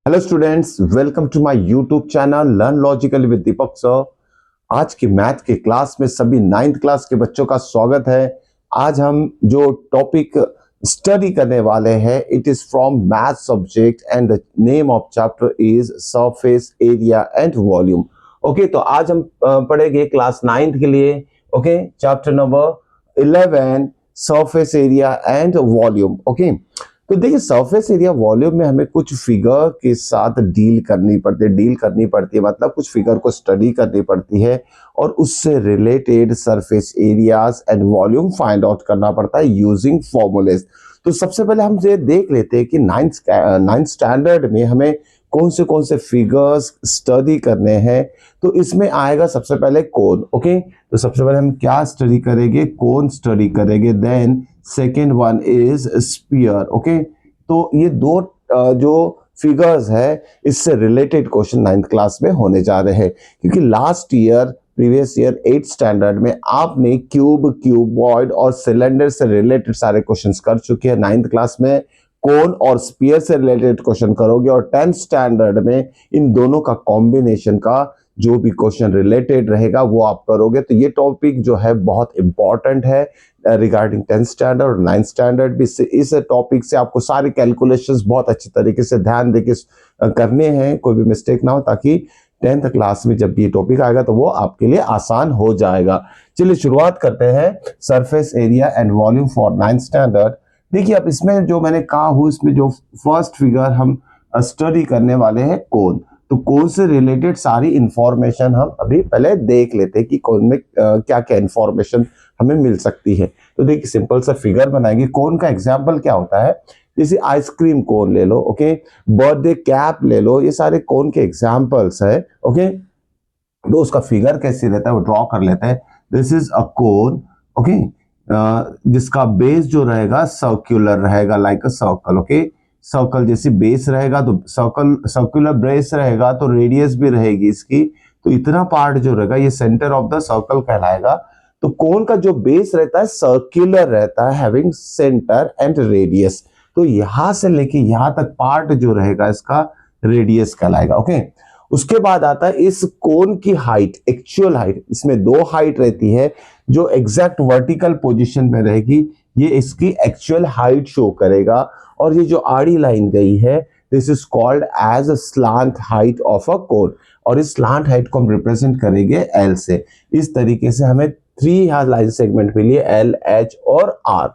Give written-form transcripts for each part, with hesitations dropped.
Hello students, welcome to my YouTube channel learn logically with Deepak sir. आज की math के class में सभी नाइन्थ क्लास के बच्चों का स्वागत है। आज हम जो टॉपिक स्टडी करने वाले हैं it is from math subject and the name of chapter is surface area and volume. Okay, तो आज हम पढ़ेंगे क्लास नाइन्थ के लिए। Okay, chapter number 11 surface area and volume. Okay, तो देखिए सरफेस एरिया वॉल्यूम में हमें कुछ फिगर के साथ डील करनी पड़ती है, मतलब कुछ फिगर को स्टडी करनी पड़ती है और उससे related surface areas and volume find out करना पड़ता है यूजिंग फॉर्मूलेज। तो सबसे पहले हम ये देख लेते हैं कि नाइन्थ स्टैंडर्ड में हमें कौन से फिगर्स स्टडी करने हैं। तो इसमें आएगा सबसे पहले कोन। ओके, तो सबसे पहले हम क्या स्टडी करेंगे? कोन स्टडी करेंगे। Then second one is sphere. Okay, तो ये दो जो फिगर्स है इससे रिलेटेड क्वेश्चन नाइन्थ क्लास में होने जा रहे हैं, क्योंकि last year previous year 8th standard में आपने क्यूबॉइड और सिलेंडर से रिलेटेड सारे क्वेश्चंस कर चुके हैं। नाइन्थ क्लास में कोन और स्पीयर से रिलेटेड क्वेश्चन करोगे और 10th स्टैंडर्ड में इन दोनों का कॉम्बिनेशन का जो भी क्वेश्चन रिलेटेड रहेगा वो आप करोगे। तो ये टॉपिक जो है बहुत इंपॉर्टेंट है रिगार्डिंग 10th स्टैंडर्ड और 9th स्टैंडर्ड भी। इस टॉपिक से आपको सारे कैलकुलेशंस बहुत अच्छी तरीके से ध्यान देके करने हैं, कोई भी मिस्टेक ना हो, ताकि 10th क्लास में जब ये टॉपिक आएगा तो वो आपके लिए आसान हो जाएगा। चलिए शुरुआत करते हैं surface area and volume for 9th standard. देखिए अब इसमें जो मैंने कहा हूं, इसमें जो फर्स्ट फिगर हम स्टडी करने वाले हैं कोन। तो कोन से रिलेटेड सारी इंफॉर्मेशन हम अभी पहले देख लेते हैं कि कोन में क्या क्या इंफॉर्मेशन हमें मिल सकती है। तो देखिए सिंपल सा फिगर बनाएंगे। कोन का एग्जाम्पल क्या होता है? जैसे आइसक्रीम कोन ले लो, ओके, बर्थडे कैप ले लो, ये सारे कोन के एग्जाम्पल्स है। ओके, तो उसका फिगर कैसे रहता है वो ड्रॉ कर लेते हैं। This is a cone. Okay, जिसका बेस जो रहेगा सर्कुलर रहेगा, like a circle. Okay, circle जैसी बेस रहेगा तो सर्कुलर बेस रहेगा तो रेडियस भी रहेगी इसकी। तो इतना पार्ट जो रहेगा ये सेंटर ऑफ द सर्कल कहलाएगा। तो कोन का जो बेस रहता है सर्कुलर रहता है, हैविंग सेंटर एंड रेडियस। तो यहां से लेके यहां तक पार्ट जो रहेगा इसका रेडियस कहलाएगा। ओके, उसके बाद आता है इस कोन की हाइट, एक्चुअल हाइट। इसमें दो हाइट रहती है, जो एग्जैक्ट वर्टिकल पोजीशन में रहेगी ये इसकी एक्चुअल हाइट शो करेगा। और ये जो आड़ी लाइन गई है this is called as a slant height of a cone, और इस स्लांट हाइट को हम रिप्रेजेंट करेंगे एल से। इस तरीके से हमें 3 यहाँ लाइन सेगमेंट मिली है, एल, एच और आर।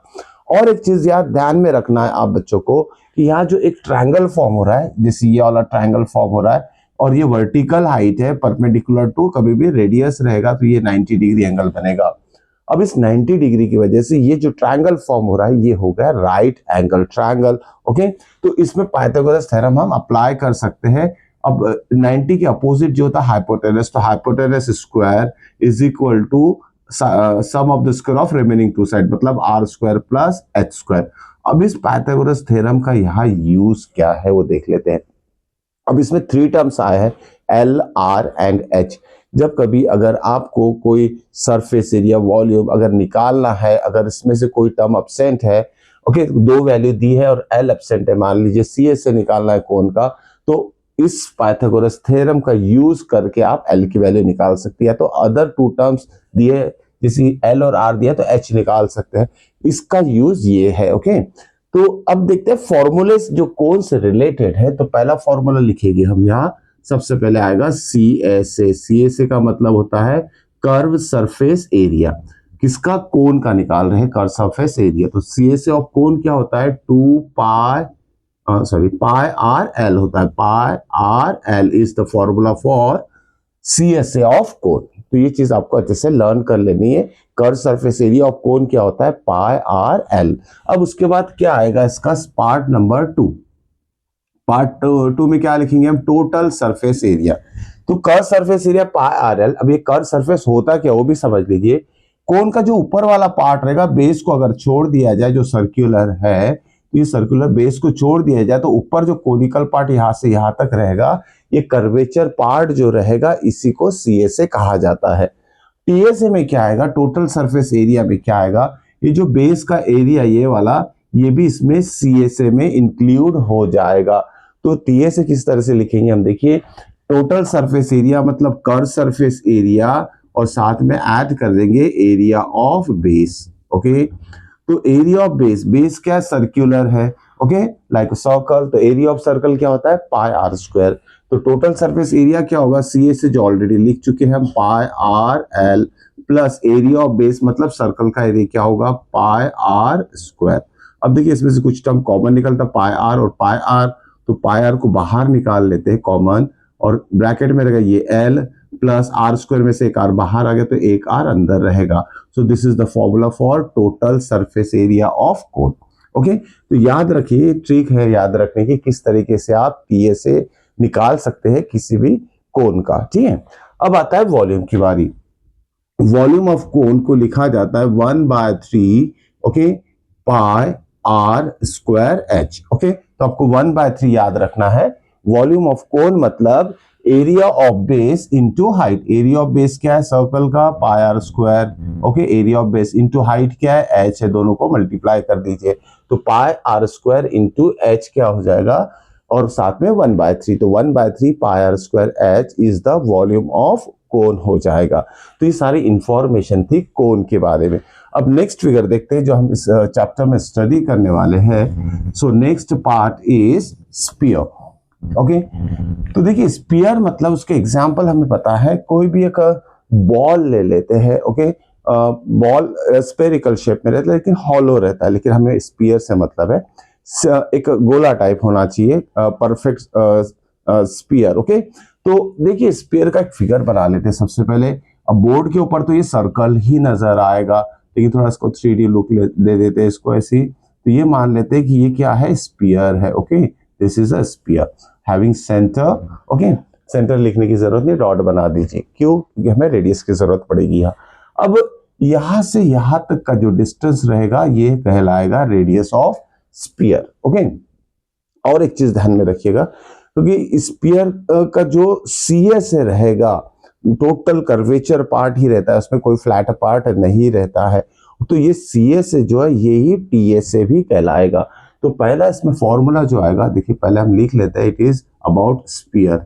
और एक चीज याद ध्यान में रखना है आप बच्चों को कि यहाँ जो एक ट्रायंगल फॉर्म हो रहा है, जैसे ये वाला ट्रायंगल फॉर्म हो रहा है और ये वर्टिकल हाइट है परपेंडिकुलर टू कभी भी रेडियस रहेगा तो ये 90 डिग्री एंगल बनेगा। अब इस 90 डिग्री की वजह से ये जो ट्रायंगल फॉर्म हो रहा है ये हो गया राइट एंगल ट्रायंगल। ओके, तो इसमें पाइथागोरस थ्योरम हम अप्लाई कर सकते हैं। अब 90 के अपोजिट जो होता है हाइपोटेनस, तो hypotenuse square is equal to sum of the square of remaining two side, मतलब r square plus h square. अब इस पाइथागोरस थ्योरम का यहाँ यूज क्या है वो देख लेते हैं। अब इसमें 3 टर्म्स आए हैं, एल, आर एंड एच। जब कभी अगर आपको कोई सरफेस एरिया वॉल्यूम अगर निकालना है, अगर इसमें से कोई टर्म एब्सेंट है, ओके, 2 वैल्यू दी है और एल एब्सेंट है, मान लीजिए सी एस से निकालना है कोन का, तो इस पाइथागोरस थ्योरम का यूज करके आप एल की वैल्यू निकाल सकते हैं। तो अदर 2 टर्म्स दिए, जैसे एल और आर दिया तो एच निकाल सकते हैं। इसका यूज ये है। ओके, तो अब देखते हैं फॉर्मूले जो कौन से रिलेटेड है। तो पहला फॉर्मूला लिखेंगे हम यहाँ। सबसे पहले आएगा सी एस ए। सी एस ए का मतलब होता है कर्व सरफेस एरिया। किसका? कोन का निकाल रहे हैं, कर्व सरफेस एरिया। तो सी एस ए ऑफ कोन क्या होता है? 2 पाई पाई आर एल होता है। Pi r l is the formula for C S A of cone. तो ये चीज आपको अच्छे से लर्न कर लेनी है। कर्व सरफेस एरिया ऑफ कोन क्या होता है? Pi r l. अब उसके बाद क्या आएगा इसका? Part number 2। पार्ट 2 में क्या लिखेंगे हम? Total surface area. तो curve surface area pi r l. अब ये कर्व सरफेस होता क्या वो भी समझ लीजिए। कोन का जो ऊपर वाला पार्ट रहेगा, बेस को अगर छोड़ दिया जाए, जो सर्कुलर है, तो ये सर्कुलर बेस को छोड़ दिया जाए तो ऊपर जो कोनिकल पार्ट यहां से यहां तक रहेगा, ये कर्वेचर पार्ट जो रहेगा इसी को सीएसए कहा जाता है। टीएसए में क्या आएगा? टोटल सरफेस एरिया में क्या आएगा? ये जो बेस का एरिया ये वाला, ये भी इसमें सीएसए में इंक्लूड हो जाएगा। तो तो टीए से किस तरह से लिखेंगे हम, देखिए टोटल सरफेस एरिया मतलब कर्व सरफेस एरिया और साथ में ऐड कर देंगे एरिया ऑफ बेस। ओके, तो एरिया ऑफ बेस, बेस क्या सर्क्यूलर है, ओके लाइक सर्कल, तो एरिया ऑफ सर्कल क्या होता है पाई आर स्क्वायर। तो टोटल सरफेस एरिया क्या होगा, सी ए से जो ऑलरेडी लिख चुके हैं हम, pi r l plus area of base मतलब सर्कल का एरिया क्या होगा पाई आर स्क्वायर। अब देखिए इसमें से कुछ टर्म कॉमन निकलता पाई आर और पाई आर, तो पाई आर को बाहर निकाल लेते हैं कॉमन और ब्रैकेट में रहेगा ये एल प्लस आर स्क्वायर में से एक आर बाहर आ गया तो एक आर अंदर रहेगा। So this is the formula for total surface area of cone. Okay, तो याद रखिए ट्रिक है याद रखने की किस तरीके से आप टीए से निकाल सकते हैं किसी भी कोन का। ठीक है, अब आता है वॉल्यूम की बारी। वॉल्यूम ऑफ कोन को लिखा जाता है 1/3 okay pi are square H. Okay, तो आपको 1/3 याद रखना है। वॉल्यूम ऑफ कोन मतलब area of base into height. Area of base क्या है सर्कल का pi are square. Okay, area of base into height क्या है एच है, दोनों को मल्टीप्लाई कर दीजिए तो pi are square into h क्या हो जाएगा और साथ में 1/3, तो 1/3 pi are square h is the volume of cone हो जाएगा। तो ये सारी इंफॉर्मेशन थी कोन के बारे में। अब नेक्स्ट फिगर देखते हैं जो हम इस चैप्टर में स्टडी करने वाले हैं। So next part is sphere. Okay, तो देखिए स्फीयर मतलब उसके एग्जांपल हमें पता है, कोई भी एक बॉल ले लेते हैं। ओके, बॉल स्फेरिकल शेप में रहता है लेकिन हॉलो रहता है, लेकिन हमें स्फीयर से मतलब है एक गोला टाइप होना चाहिए परफेक्ट स्फीयर। ओके, तो देखिए स्फीयर का एक फिगर बना लेते हैं सबसे पहले। अब बोर्ड के ऊपर तो ये सर्कल ही नजर आएगा, लेकिन थोड़ा इसको 3D लुक दे देते हैं इसको ऐसी, तो ये मान लेते हैं कि ये क्या है स्फीयर है। Okay, this is a sphere having centre. Okay, centre लिखने की जरूरत नहीं, डॉट बना दीजिए, क्यों, क्योंकि हमें रेडियस की जरूरत पड़ेगी यहाँ। अब यहां से यहां तक का जो डिस्टेंस रहेगा ये कहलाएगा रेडियस ऑफ स्फीयर। ओके, और एक चीज ध्यान में रखिएगा, क्योंकि स्फीयर का जो सीए से रहेगा टोटल कर्वेचर पार्ट ही रहता है, उसमें कोई फ्लैट पार्ट नहीं रहता है, तो ये सीए से जो है ये ही टीए से भी कहलाएगा। तो पहला इसमें फॉर्मूला जो आएगा, देखिए पहले हम लिख लेते हैं, it is about sphere,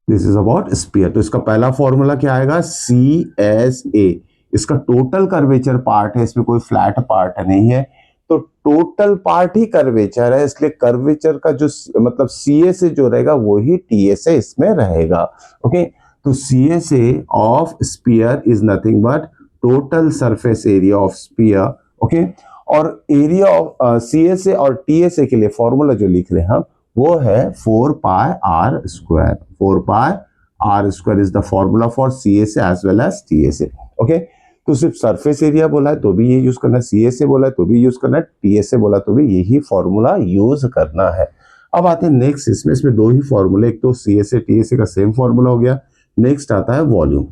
this is about sphere. तो इसका पहला फॉर्मूला क्या आएगा सी एस ए, इसका टोटल कर्वेचर पार्ट है, इसमें कोई फ्लैट पार्ट नहीं है, तो टोटल पार्ट ही कर्वेचर है, इसलिए कर्वेचर का जो मतलब सीए से जो रहेगा वो ही टीए से इसमें रहेगा। ओके, तो सीए से of sphere is nothing but total surface area of sphere. Okay, और एरिया ऑफ सीए से और टीए से के लिए फॉर्मूला जो लिख रहे हैं हम वो है 4 pi are square. 4 pi are square is the formula for CA से एज वेल एज टीए से। ओके, तो सिर्फ सरफेस एरिया बोला है तो भी ये यूज करना है, सीए से बोला है तो भी यूज करना है, टीए से बोला तो भी यही फॉर्मूला यूज करना है। अब आते हैं नेक्स्ट, इसमें दो ही फॉर्मूले, एक तो सीए से टीए से का सेम फॉर्मूला हो गया। नेक्स्ट आता है वॉल्यूम।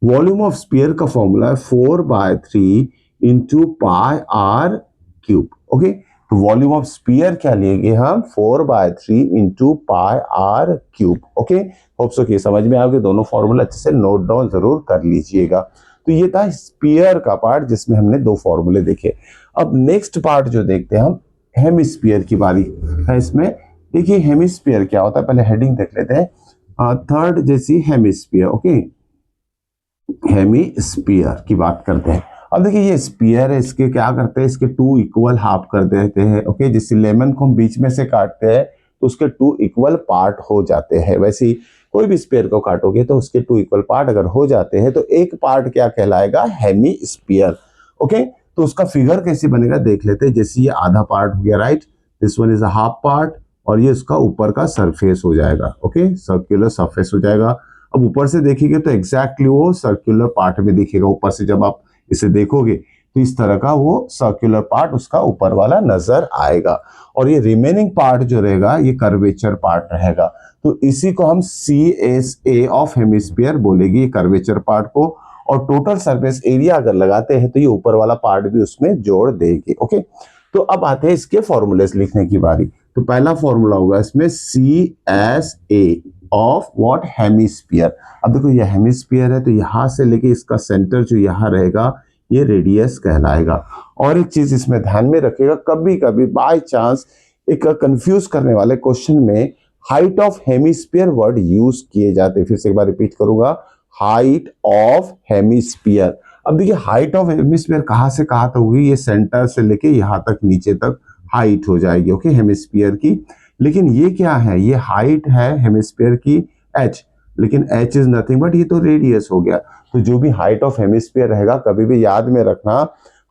वॉल्यूम ऑफ स्फीयर का फॉर्मूला है 4/3 into pi r cube. Okay, तो वॉल्यूम ऑफ स्फीयर क्या लेंगे हम 4/3 into pi r cube. Okay, hope so कि समझ में आ गए, दोनों फॉर्मूला अच्छे से नोट डाउन जरूर कर लीजिएगा। तो ये था स्फीयर का पार्ट जिसमें हमने दो फॉर्मूले देखे। अब नेक्स्ट पार्ट जो देखते हैं हम, हेमिस्फीयर की बारी है इसमें। देखिए हेमिस्फीयर क्या होता है, पहले हेडिंग देख लेते हैं, थर्ड जैसी हेमिस्फीयर। ओके, हेमिस्फीयर की बात करते हैं। अब देखिए ये स्फीयर है, इसके क्या करते हैं, इसके 2 इक्वल हाफ कर देते हैं। ओके, जिस लेमन को हम बीच में से काटते हैं तो उसके 2 इक्वल पार्ट हो जाते हैं। वैसे ही कोई भी स्फीयर को काटोगे तो उसके 2 इक्वल पार्ट अगर हो जाते हैं तो एक पार्ट क्या कहलाएगा हेमिस्फीयर। ओके, तो उसका फिगर कैसे बनेगा देख लेते हैं। जैसे ये आधा पार्ट हो गया, right, this one is a half part, और ये उसका ऊपर का सरफेस हो जाएगा। ओके, सर्कुलर सरफेस हो जाएगा। अब ऊपर से देखेंगे तो एग्जैक्टली वो सर्कुलर पार्ट में दिखेगा। ऊपर से जब आप इसे देखोगे तो इस तरह का वो सर्कुलर पार्ट उसका ऊपर वाला नजर आएगा, और ये रिमेनिंग पार्ट जो रहेगा ये कर्वेचर पार्ट रहेगा। तो इसी को हम CSA ऑफ हेमिस्फीयर बोलेगी, कर्वेचर पार्ट को, और टोटल सरफेस एरिया अगर लगाते हैं तो ये ऊपर वाला पार्ट भी उसमें जोड़ देंगे। ओके, तो अब आते हैं इसके फॉर्मूलेस लिखने की बारी। तो पहला फॉर्मूला होगा इसमें CSA ऑफ व्हाट हेमिस्फीयर। अब देखो ये हेमिस्फीयर है तो यहां से लेके इसका सेंटर जो यहां रहेगा ये रेडियस कहलाएगा। और एक चीज इसमें ध्यान में रखिएगा, कभी कभी बाय चांस एक कंफ्यूज करने वाले क्वेश्चन में height of hemisphere word use किए जाते हैं। फिर से एक बार रिपीट करूंगा, हाइट ऑफ हेमिस्फीयर। अब देखिए हाइट ऑफ हेमिस्फीयर कहां से कहां तक होगी, ये सेंटर से लेके यहां तक नीचे तक हाइट हो जाएगी, ओके, हेमिस्फीयर की। लेकिन ये क्या है, ये हाइट है हेमिस्फीयर की h, लेकिन h इज नथिंग बट ये तो रेडियस हो गया। तो जो भी हाइट ऑफ हेमिस्फीयर रहेगा कभी भी याद में रखना,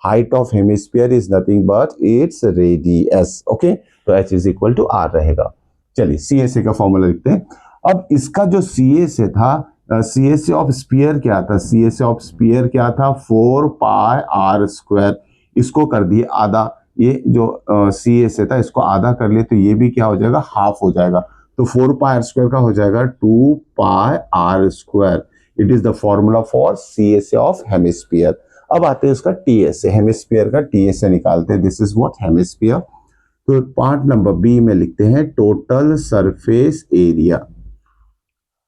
height of hemisphere is nothing but its radius, okay. तो h is equal to r रहेगा। चलिए CSA का फॉर्मूला लिखते हैं। अब इसका जो CSA था, CSA ऑफ स्फीयर क्या था, CSA ऑफ स्फीयर क्या था, 4 पाई r स्क्वायर। इसको कर दिए आधा, ये जो CSA था इसको आधा कर लिए तो ये भी क्या हो जाएगा, हाफ हो जाएगा। तो 4 पाई r स्क्वायर का हो जाएगा 2 पाई r square. It is the formula for CSA of hemisphere. अब आते हैं उसका TSA, हेमिस्फीयर का TSA निकालते हैं। This is what hemisphere. तो पार्ट नंबर बी में लिखते हैं टोटल सरफेस एरिया।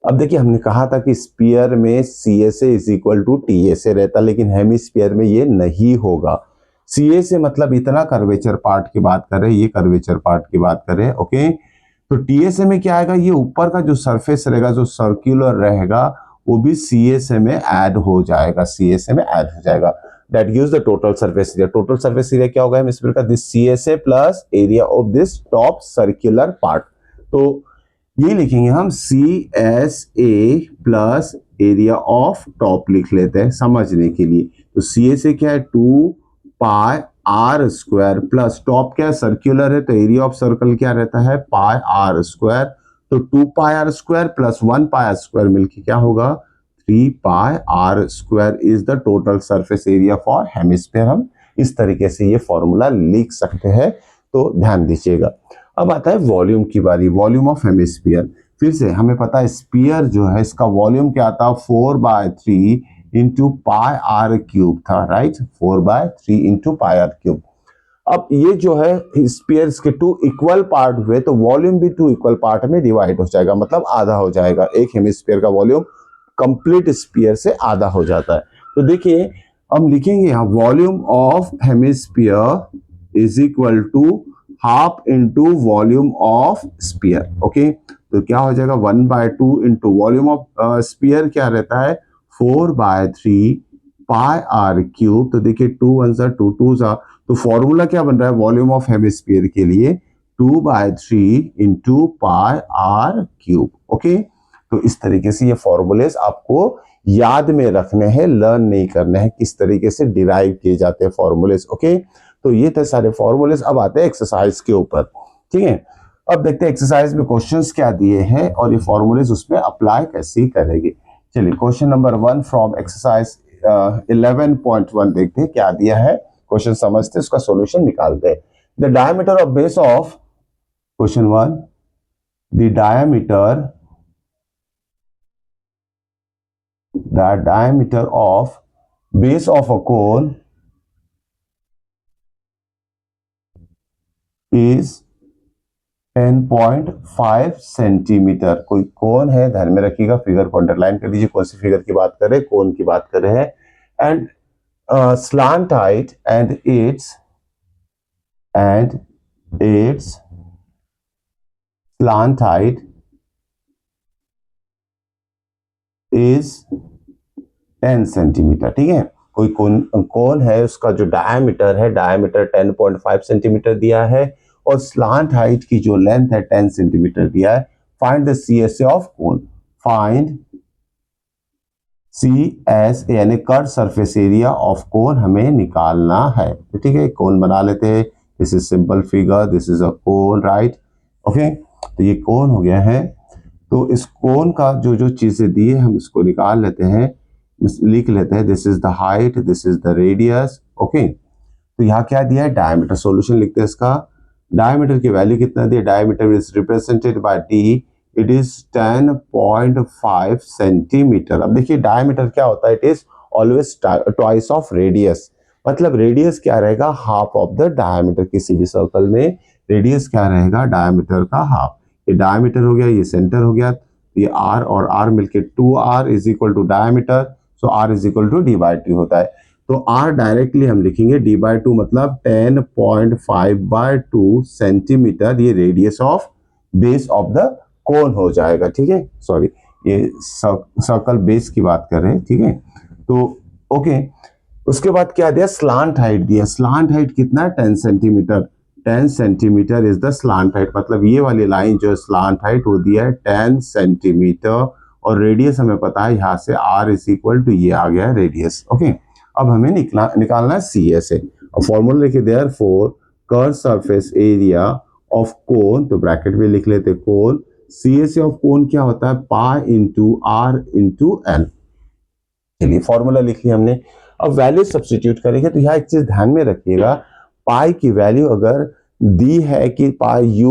अब देखिए हमने कहा था कि स्फीयर में CSA is equal to TSA रहता, लेकिन हेमिस्फीयर में ये नहीं होगा। CSA मतलब इतना कर्वेचर पार्ट की बात करें, ये कर्वेचर पार्ट की बात करें, ओके। तो TSA में क्या आएगा, ये ऊपर का जो सरफेस रहेगा जो सर्कुलर रहेगा वो भी CSA में ऐड हो जाएगा, CSA में ऐड हो जाएगा। That gives the total surface area. Total surface area क्या होगा हेमिस्फीयर का, this CSA plus area of this top circular part. तो ये लिखेंगे हम CSA plus area of top लिख लेते हैं समझने के लिए। तो CSA क्या है, 2 पाई r स्क्वायर प्लस टॉप क्या है, सर्कुलर है तो एरिया ऑफ सर्कल क्या रहता है, पाई r स्क्वायर। तो 2 पाई r स्क्वायर प्लस 1 पाई r स्क्वायर मिलके क्या होगा, 3 पाई r square is the total surface area for hemisphere. हम इस तरीके से ये फॉर्मूला लिख सकते हैं, तो ध्यान दीजिएगा। अब आता है वॉल्यूम की बारी, वॉल्यूम ऑफ हेमिस्फीयर। फिर से हमें पता है स्फीयर जो है इसका वॉल्यूम क्या था, 4/3 इंटू पाई आर क्यूब था, right, 4/3 into pi r cube. अब ये जो है स्फीयर्स के 2 इक्वल पार्ट हुए तो वॉल्यूम भी 2 इक्वल पार्ट में डिवाइड हो जाएगा, मतलब आधा हो जाएगा। एक हेमिस्फीयर का वॉल्यूम कंप्लीट स्फीयर से आधा हो जाता है। तो देखिए हम लिखेंगे यहाँ volume of hemisphere is equal to half into volume of sphere, okay. तो क्या हो जाएगा, 1/2 इंटू वॉल्यूम ऑफ स्फीयर क्या रहता है, 4/3 पाई आर क्यूब। तो देखिए 2 1 सा 2 2 सा, तो फॉर्मूला क्या बन रहा है वॉल्यूम ऑफ हेमिस्फीयर के लिए, 2/3 into pi r cube, okay. तो इस तरीके से ये फॉर्मूलेस आपको याद में रखने हैं, लर्न नहीं करने हैं, किस तरीके से डिराइव किए जाते हैं फॉर्मूलेस, ओके। तो ये थे सारे फॉर्मूलेस। अब आते हैं एक्सरसाइज के ऊपर, ठीक है। अब देखते हैं एक्सरसाइज में क्वेश्चंस क्या दिए हैं और ये फॉर्मूलेस उसमें अप्लाई कैसे करेंगे। चलिए क्वेश्चन नंबर 1 फ्रॉम एक्सरसाइज 11.1 देखते हैं क्या दिया है। क्वेश्चन समझते हैं, उसका सॉल्यूशन निकालते हैं। The diameter of base of, question 1, the diameter of base of a cone is 10.5 centimetre. कोई कोन है, ध्यान में रखिएगा, फिगर को अंडरलाइन कर दीजिए, कौन सी फिगर की बात कर रहे हैं, कोन की बात कर रहे हैं। And slant height and its slant height is 10 centimetre, ठीक है। कोई कोन है, उसका जो डायमीटर है, डायमीटर 10.5 सेंटीमीटर दिया है और स्लांट हाइट की जो लेंथ है 10 सेंटीमीटर दिया है। Find the CSA of cone, find CSA यानी कर्व सरफेस एरिया ऑफ कोन हमें निकालना है, ठीक है। कोन बना लेते हैं, this is simple figure, this is a cone, right, okay. तो ये कोन हो गया है। तो इस कोन का जो जो चीजें दी है हम इसको निकाल लेते हैं, लिख लेते हैं। This is the height, this is the radius, okay. तो यहाँ क्या दिया है, डायमीटर। सॉल्यूशन लिखते हैं इसका। डायमीटर की वैल्यू कितना दिया, diameter is represented by D, it is 10.5 centimetre. अब देखिए डायमीटर क्या होता है, it is always twice of radius. मतलब रेडियस क्या रहेगा, हाफ ऑफ द डायमीटर। किसी भी सर्कल में रेडियस क्या रहेगा, डायमीटर का हाफ। ये डायमीटर हो गया, ये सेंटर हो गया, ये R और R मिलके 2R is equal to diameter, so R is equal to D/2 होता है। तो r डायरेक्टली हम लिखेंगे d/2 मतलब 10.5/2 सेंटीमीटर, ये radius of base of the cone हो जाएगा। ठीक है, सॉरी ये सर्कल बेस की बात कर रहे हैं। ठीक है, तो ओके। उसके बाद क्या दिया, स्लांट हाइट दिया। स्लांट हाइट कितना है, 10 centimetre. 10 centimetre is the slant height, मतलब ये वाली लाइन जो स्लांट हाइट वो दिया है 10 सेंटीमीटर। और रेडियस हमें पता है यहाँ से r इज इक्वल टू ये आ गया है रेडियस। ओके, अब हमें निकालना है सी एस ए। अब फॉर्मूला लिखे, therefore curve surface area of cone, तो ब्रैकेट में लिख लेते कोन, सी एस ए ऑफ कोन क्या होता है, pi into r into l. चलिए फॉर्मूला लिख लिया हमने। अब वैल्यू सब्स्टिट्यूट करेंगे, तो यहाँ एक चीज ध्यान में रखिएगा, पाई की वैल्यू अगर दी है कि पाई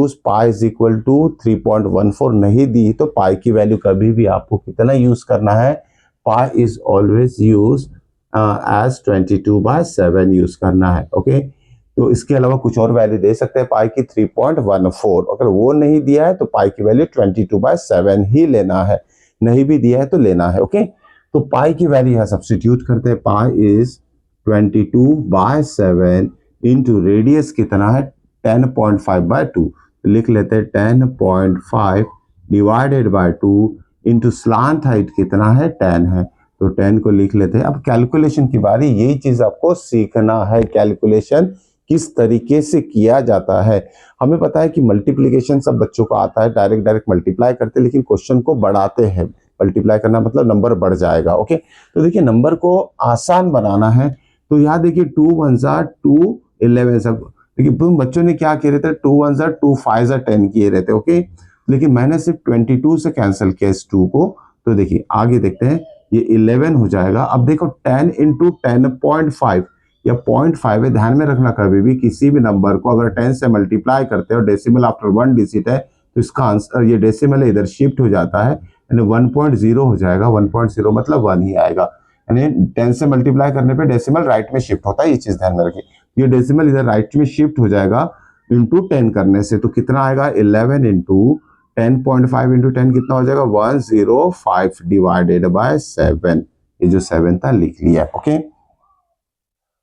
इज इक्वल टू 3.14 नहीं दी, तो पाई की वैल्यू कभी भी आपको कितना यूज करना है, pi is always use as 22/7 use करना है। ओके, तो इसके अलावा कुछ और वैल्यू दे सकते हैं पाई की 3.14, अगर वो नहीं दिया है तो पाई की वैल्यू 22/7 ही लेना है, नहीं भी दिया है तो लेना है। ओके, तो पाई की वैल्यू यहां सब्स्टिट्यूट करते हैं, पाई इज 22/7 इंटू रेडियस कितना है 10.5/2, लिख लेते हैं 10.5 divided by 2 into slant height कितना है 10 है, तो 10 को लिख लेते हैं। अब कैलकुलेशन की बारी, यही चीज आपको सीखना है, कैलकुलेशन किस तरीके से किया जाता है। हमें पता है कि मल्टीप्लीकेशन सब बच्चों को आता है, डायरेक्ट मल्टीप्लाई करते हैं, लेकिन क्वेश्चन को बढ़ाते हैं। मल्टीप्लाई करना मतलब नंबर बढ़ जाएगा। ओके, तो देखिए नंबर को आसान बनाना है, तो यहाँ देखिए 2 1 2 11 सब, देखिए बच्चों ने क्या किए रहते, 2 1 2 5 10 किए रहते। ओके, लेकिन मैंने सिर्फ 22 से कैंसिल किया इस 2 को, तो देखिए आगे देखते हैं, ये 11 हो जाएगा। अब देखो 10 इंटू 10.5 या 0.5 है, ध्यान में रखना कभी भी किसी भी नंबर को अगर 10 से मल्टीप्लाई करते हैं और डेसिमल आफ्टर 1 डिजिट है, तो इसका आंसर, ये डेसिमल इधर शिफ्ट हो जाता है, यानी 1.0 हो जाएगा। 1.0 मतलब 1 ही आएगा, यानी 10 से मल्टीप्लाई करने पे डेसिमल राइट में शिफ्ट होता है, ये चीज ध्यान में रखिए। ये डेसिमल इधर राइट में शिफ्ट हो जाएगा इंटू 10 करने से, तो कितना आएगा 11 इंटू 10.5 इंटू 10 कितना हो जाएगा 105 डिवाइडेड बाय 7, ये जो 7 था लिख लिया। ओके,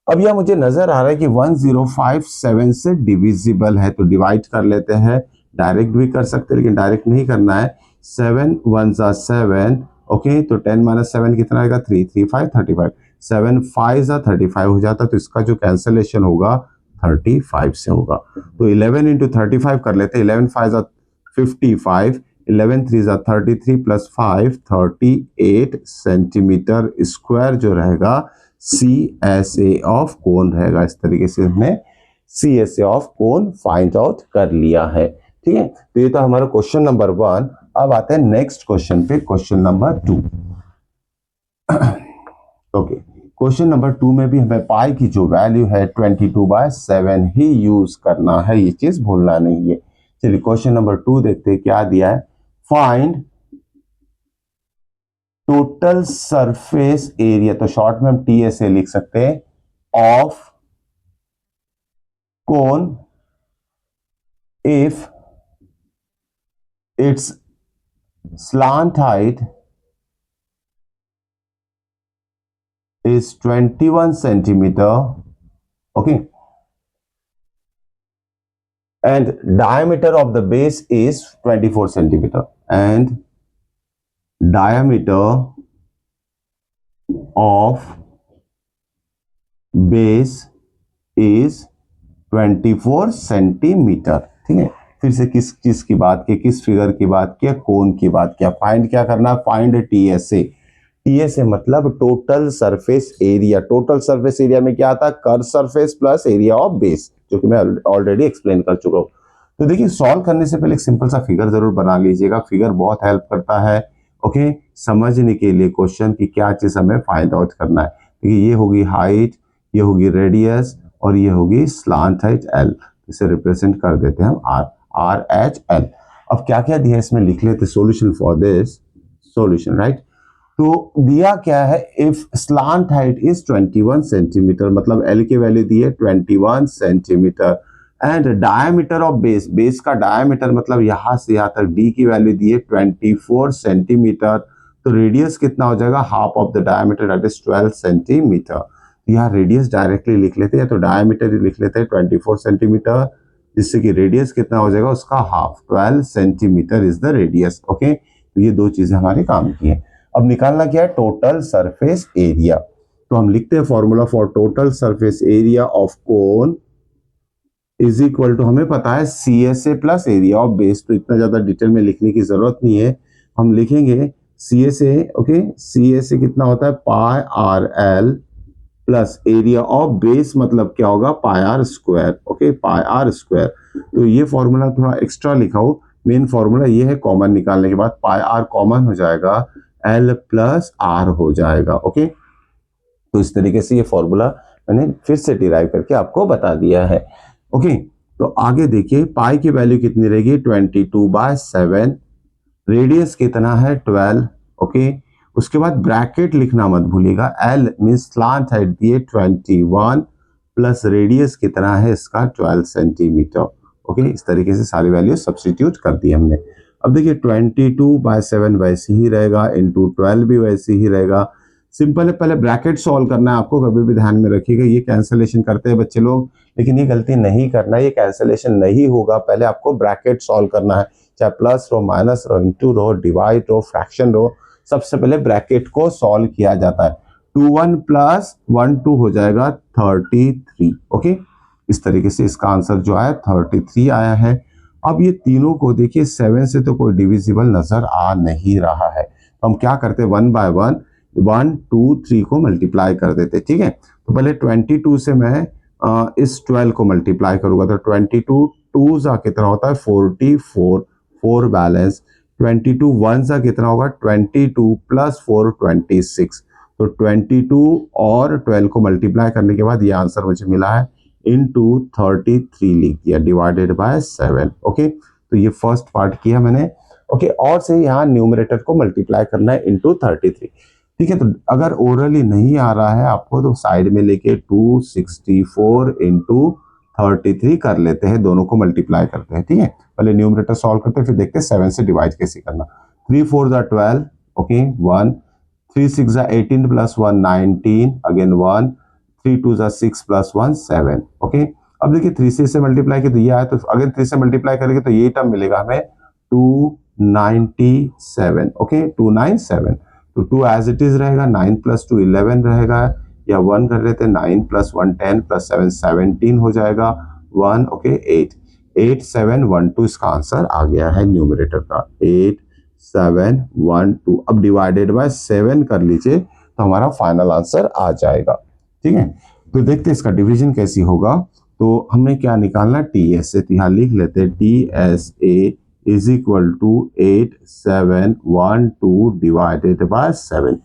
अब यह मुझे नजर आ रहा है कि 1057 से डिविजिबल है, तो डिवाइड कर लेते हैं, डायरेक्ट भी कर सकते हैं लेकिन डायरेक्ट नहीं करना है। 7 1 7, ओके, तो 10 माइनस 7 कितना आएगा 3 3 5 35, 7 5 35 हो जाता, तो इसका जो कैंसलेशन होगा 35 से होगा। तो 11 इंटू 35 कर लेते हैं, 11 5 55, 11 3 33 प्लस 5 38 सेंटीमीटर स्क्वायर जो रहेगा सी एस ए ऑफ कोन रहेगा। इस तरीके से हमने C S A of cone find out कर लिया है। ठीक है, तो ये तो हमारा क्वेश्चन नंबर 1। अब आते हैं नेक्स्ट क्वेश्चन पे, question number 2। Okay, question number 2 में भी हमें पाई की जो वैल्यू है 22/7 ही यूज करना है, ये चीज भूलना नहीं है। चलिए क्वेश्चन नंबर 2 देखते हैं क्या दिया है। फाइंड टोटल सरफेस एरिया, तो शॉर्ट में हम टीएसए लिख सकते हैं, of cone if it's slant height is 21 centimeter, okay, and diameter of the base is 24 centimeter, and diameter of base is 24 centimetre. ठीक है, फिर से किस चीज की बात की, किस फिगर की बात की, कोन की बात किया। फाइंड क्या करना है, फाइंड टीएसए। टीएसए मतलब total surface area. Total surface area में क्या आता है, curve surface plus area of base, जो कि मैं ऑलरेडी एक्सप्लेन कर चुका हूं। तो देखिए सॉल्व करने से पहले एक सिंपल सा फिगर जरूर बना लीजिएगा, फिगर बहुत हेल्प करता है ओके समझने के लिए क्वेश्चन की क्या चीज हमें फाइंड आउट करना है। देखिए ये होगी हाइट, ये होगी रेडियस, और ये होगी स्लांट हाइट एल, इसे रिप्रेजेंट कर देते हैं हम आर एच एल। अब क्या क्या दिया इसमें लिख लेते, solution for this, solution right. तो दिया क्या है, if slant height is 21 centimetre, मतलब एल की वैल्यू दी है 21 centimetre, and diameter of base, base का डायमीटर मतलब यहां से यहां तक डी की वैल्यू दी है 24 सेंटीमीटर, तो रेडियस कितना हो जाएगा, half of the diameter that is 12 centimetre. यहाँ रेडियस डायरेक्टली लिख लेते हैं, या तो डायमीटर ही लिख लेते हैं 24 सेंटीमीटर, जिससे कि रेडियस कितना हो जाएगा उसका half, 12 centimetre is the radius. Okay, तो ये दो चीजें हमारे काम की है। अब निकालना क्या है, टोटल सरफेस एरिया। तो हम लिखते हैं formula for total surface area of cone is equal to, हमें पता है CSA plus area of base, तो इतना ज्यादा डिटेल में लिखने की जरूरत नहीं है। हम लिखेंगे CSA, ओके, CSA कितना होता है, pi r l plus area of base, मतलब क्या होगा, pi are square. Okay, pi are square. तो ये फॉर्मूला थोड़ा एक्स्ट्रा लिखा हो, मेन फॉर्मूला ये है, कॉमन निकालने के बाद पाई आर कॉमन हो जाएगा, एल प्लस आर हो जाएगा। ओके, तो इस तरीके से ये फॉर्मूला मैंने फिर से डिराइव करके आपको बता दिया है। ओके, तो आगे देखिए, पाई की वैल्यू कितनी रहेगी, 22/7, रेडियस कितना है, 12। ओके, उसके बाद ब्रैकेट लिखना मत भूलिएगा, एल मीन स्लांट हाइट दिए 21 प्लस रेडियस कितना है इसका 12 सेंटीमीटर। ओके, इस तरीके से सारी वैल्यू सब्स्टिट्यूट कर दी हमने। अब देखिए 22/7 वैसे ही रहेगा, इंटू 12 भी वैसे ही रहेगा। सिंपल है, पहले ब्रैकेट सॉल्व करना है आपको, कभी भी ध्यान में रखिएगा। ये कैंसलेशन करते हैं बच्चे लोग, लेकिन ये गलती नहीं करना है, ये कैंसलेशन नहीं होगा, पहले आपको ब्रैकेट सॉल्व करना है, चाहे plus row, minus row, into row, divide row, fraction row, सबसे पहले ब्रैकेट को सॉल्व किया जाता है। 21 प्लस 12 हो जाएगा 33। ओके, इस तरीके से इसका आंसर जो आया 33 आया है। अब ये तीनों को देखिए, 7 से तो कोई डिविजिबल नजर आ नहीं रहा है, तो हम क्या करते हैं, 1 बाय 1, 1 2 3 को मल्टीप्लाई कर देते, ठीक है। तो पहले 22 से मैं इस 12 को मल्टीप्लाई करूंगा, तो 22 2 सा कितना होता है, 44, 4 बैलेंस, 22 1 सा कितना होगा, 22 प्लस 4 26। तो 22 और 12 को मल्टीप्लाई करने के बाद ये आंसर मुझे मिला है, इनटू 33 लिख दिया, डिवाइडेड बाय 7। ओके, तो ये फर्स्ट पार्ट किया मैंने। ओके, और से यहाँ न्यूमरेटर को मल्टीप्लाई करना है इनटू 33, ठीक है। तो अगर ओरली नहीं आ रहा है आपको, तो साइड में लेके 264 इंटू 33 कर लेते हैं, दोनों को मल्टीप्लाई करते हैं, ठीक है। पहले न्यूमरेटर सॉल्व करते हैं, फिर देखते हैं 7 से डिवाइड कैसे करना। 3 4 12, okay, 1, 3 6 18 plus 1 19, again 1, 3 2 6 plus 1 7। Okay, अब देखिए 3 से इसे मल्टीप्लाई किया तो ये आया, तो अगेन 3 से मल्टीप्लाई करेंगे तो ये टर्म मिलेगा हमें 297। ओके, 297, तो 2 एज इट इज रहेगा, 9 प्लस 2 11 रहेगा, या 1 कर लेते हैं, 9 प्लस 1 10 प्लस 7 17 हो जाएगा, 1, ओके, 8 8712 इसका आंसर आ गया है न्यूमरेटर का, 8712। अब डिवाइडेड बाय 7 कर लीजिए तो हमारा फाइनल आंसर आ जाएगा, ठीक है। तो देखते हैं इसका डिवीजन कैसी होगा। तो हमने क्या निकालना, TSA, तो यहाँ लिख लेते हैं TSA is equal to 8712 divided by 7।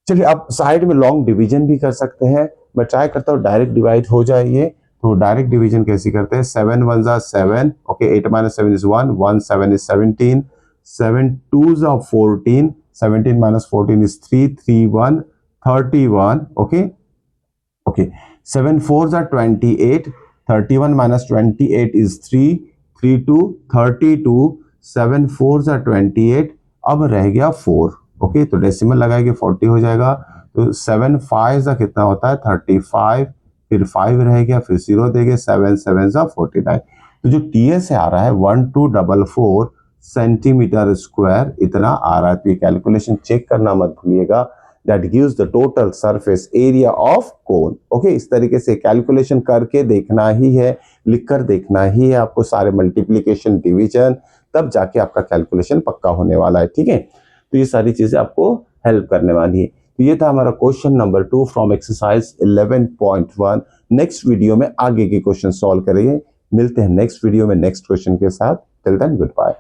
चलिए, अब साइड में लॉन्ग डिवीजन भी कर सकते हैं, मैं ट्राई करता हूँ डायरेक्ट डिवाइड हो जाए ये। तो डायरेक्ट डिवीजन कैसे करते हैं, 7 1 7, okay, 8 - 7 is 1, 1 7 is 17, 7 2 14, 17 - 14 is 3, 3 1 31, okay, okay, 7 4 28, 31 - 28 is 3, 3 2 32, 7 4 28, अब रह गया 4। ओके, तो डेसिमल लगाएंगे 40 हो जाएगा, तो 7 5 का कितना होता है, 35, फिर 5 रह गया, फिर 0 देंगे, 7 7 49। तो जो TS आ रहा है 1244 सेंटीमीटर स्क्वायर इतना आ रहा है। तो ये कैलकुलेशन चेक करना मत भूलिएगा, that gives the total surface area of cone। Okay, इस तरीके से कैलकुलेशन करके देखना ही है, लिखकर देखना ही है आपको सारे मल्टीप्लिकेशन, डिवीजन, तब जाके आपका कैलकुलेशन पक्का होने वाला है, ठीक है। तो ये सारी चीजें आपको हेल्प करने वाली है। तो ये था हमारा question number 2 from exercise 11.1। Next video में आगे के क्वेश्चन सॉल्व करेंगे। मिलते हैं नेक्स्ट वीडियो में नेक्स्ट क्वेश्चन के साथ। Till then, good bye.